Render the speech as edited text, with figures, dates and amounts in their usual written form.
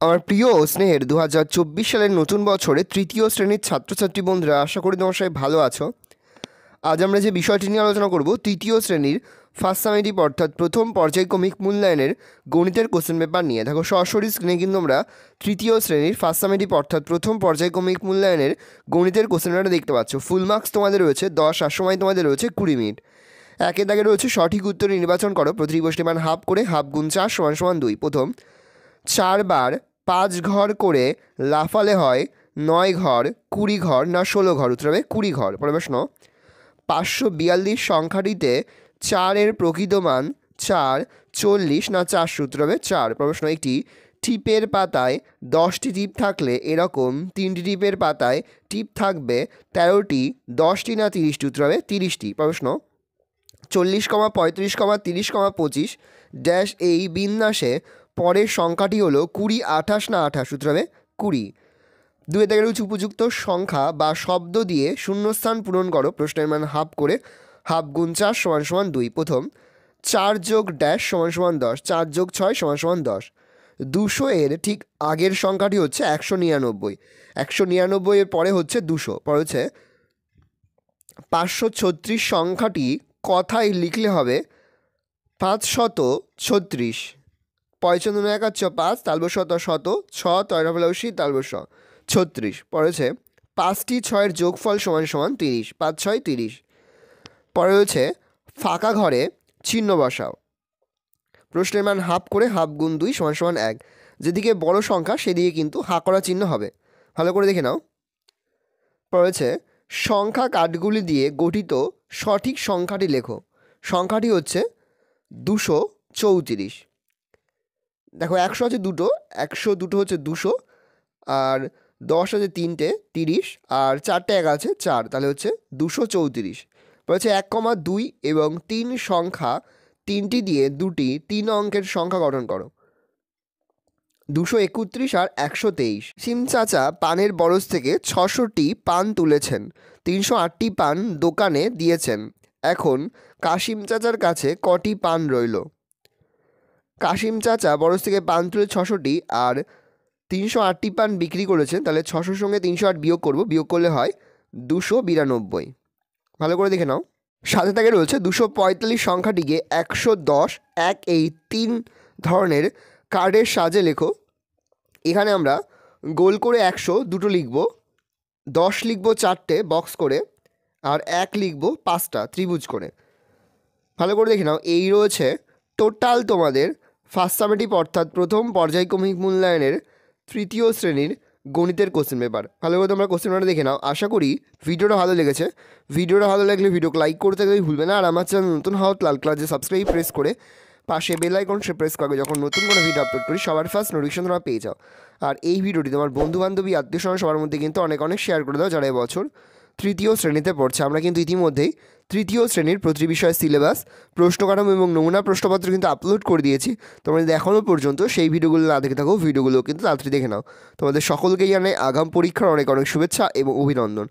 আমার প্রিয় ও স্নেহের 2024 সালের নতুন বছরে তৃতীয় শ্রেণীর ছাত্রছাত্রী বন্ধুরা, আশা করি তোমার সবাই ভালো আছো। আজ আমরা যে বিষয়টি নিয়ে আলোচনা করব, তৃতীয় শ্রেণীর ফার্স্ট সামেটিভ অর্থাৎ প্রথম পর্যায়ক্রমিক মূল্যায়নের গণিতের কোশ্চেন পেপার নিয়ে। দেখো সরাসরি স্ক্রিনে কিন্তু আমরা তৃতীয় শ্রেণীর ফার্স্ট সামেটিভ অর্থাৎ প্রথম পর্যায়ক্রমিক মূল্যায়নের গণিতের কোশ্চেন পেপারটা দেখতে পাচ্ছ। ফুল মার্কস তোমাদের রয়েছে 10, আর সময় তোমাদের রয়েছে 20 মিনিট। একে দাগে রয়েছে সঠিক উত্তর নির্বাচন করো। প্রতিটি প্রশ্নের মান হাফ করে, হাফ গুণ 4 = 2। প্রথম, 4 বার 5 ঘর করে লাফালে হয় 9 ঘর, 20 ঘর না 16 ঘর? উত্তর হবে 20 ঘর। পরের প্রশ্ন, 542 সংখ্যাটিতে 4 এর প্রকৃত মান 4, 40 না 400? উত্তর হবে 4। পরের প্রশ্ন, একটি টিপের পাতায় 10টি টিপ থাকলে এরকম 3টি টিপের পাতায় টিপ থাকবে 13টি, 10টি না 30টি? উত্তর হবে 30টি। পরের প্রশ্ন, 40, 35, 30, 25 ড্যাশ এই বিন্যাসে পরের সংখ্যাটি হলো 20, 28 না 28? উত্তর হবে 20। দুই দাগের উপযুক্ত সংখ্যা বা শব্দ দিয়ে শূন্যস্থান পূরণ করো। প্রশ্নের মান হাফ করে, হাফ গুণ 4 = 2। প্রথম, 4 যোগ ড্যাশ = 10, 4 যোগ 6 = 10। 200 এর ঠিক আগের সংখ্যাটি হচ্ছে 199, 199 এর পরে হচ্ছে 200। পরে হচ্ছে 536 সংখ্যাটি কথায় লিখলে হবে 536। 55 একাচ্ছ 5, তালব শত শত, 6 তৈরফলাউসি তালব 36। পড়েছে 5টি 6-এর যোগফল = 30, 5 6 30। পরে হচ্ছে ফাঁকা ঘরে চিহ্ন বসাও। প্রশ্নের মান হাফ করে, হাফ গুণ 2 = 1। যেদিকে বড় সংখ্যা সেদিকে কিন্তু হাঁ করা চিহ্ন হবে। ভালো করে দেখে নাও। পড়েছে সংখ্যা কাঠগুলি দিয়ে গঠিত সঠিক সংখ্যাটি লেখো। সংখ্যাটি হচ্ছে 234। দেখো 100 আছে দুটো, 102 হচ্ছে 200, আর 10 আছে 3টে 30, আর 4টে 1 আছে 4, তাহলে হচ্ছে 234। বলছে 1,2 এবং 3 সংখ্যা 3টি দিয়ে দুটি 3 অঙ্কের সংখ্যা গঠন করো। 231 আর 123। সিম চাচা পানের বরজ থেকে 600টি পান তুলেছেন, 308টি পান দোকানে দিয়েছেন। এখন কাশিম চাচার কাছে কটি পান রইল? কাশিম চাচা বরজ থেকে পান তুলে 600টি আর 308টি পান বিক্রি করেছেন, তাহলে 600 সঙ্গে 308 বিয়োগ করব, বিয়োগ করলে হয় 292। ভালো করে দেখে নাও। সাথে তাকে রয়েছে 245 সংখ্যাটিকে 110, 1 এই 3 ধরনের কার্ডের সাজে লেখো। এখানে আমরা গোল করে 100 দুটো লিখব, 10 লিখব 4টে বক্স করে, আর 1 লিখব 5টা ত্রিভুজ করে। ভালো করে দেখে নাও। এই রয়েছে টোটাল তোমাদের ফার্স্ট সামেটিভ অর্থাৎ প্রথম পর্যায়ক্রমিক মূল্যায়নের তৃতীয় শ্রেণীর গণিতের কোশ্চেন পেপার। ভালো করে তোমরা কোশ্চেন পেপারটা দেখে নাও। আশা করি ভিডিওটা ভালো লেগেছে। ভিডিওটা ভালো লাগলে ভিডিওকে লাইক করতে গেলেই ভুলবে না। আর আমার চ্যানেল নতুন হওয়া লাল কালার সাবস্ক্রাইব প্রেস করে পাশে বেল আইকন সে প্রেস করবে, যখন নতুন কোনো ভিডিও আপলোড করি সবার ফার্স্ট নোটিফিকেশন তোমরা পেয়ে যাও। আর এই ভিডিওটি তোমার বন্ধুবান্ধবী আত্মীয়স্বজন সবার মধ্যে কিন্তু অনেক শেয়ার করে দাও যারা এবছর তৃতীয় শ্রেণীতে পড়ছে। আমরা কিন্তু ইতিমধ্যেই তৃতীয় শ্রেণীর প্রতিটি বিষয়ের সিলেবাস, প্রশ্ন কাঠামো এবং নমুনা প্রশ্নপত্র কিন্তু আপলোড করে দিয়েছি। তোমরা যদি এখনও পর্যন্ত সেই ভিডিওগুলো না দেখে থাকো, ভিডিওগুলো কিন্তু তাড়াতাড়ি দেখে নাও। তোমাদের সকলকেই জানাই আগাম পরীক্ষার অনেক শুভেচ্ছা এবং অভিনন্দন।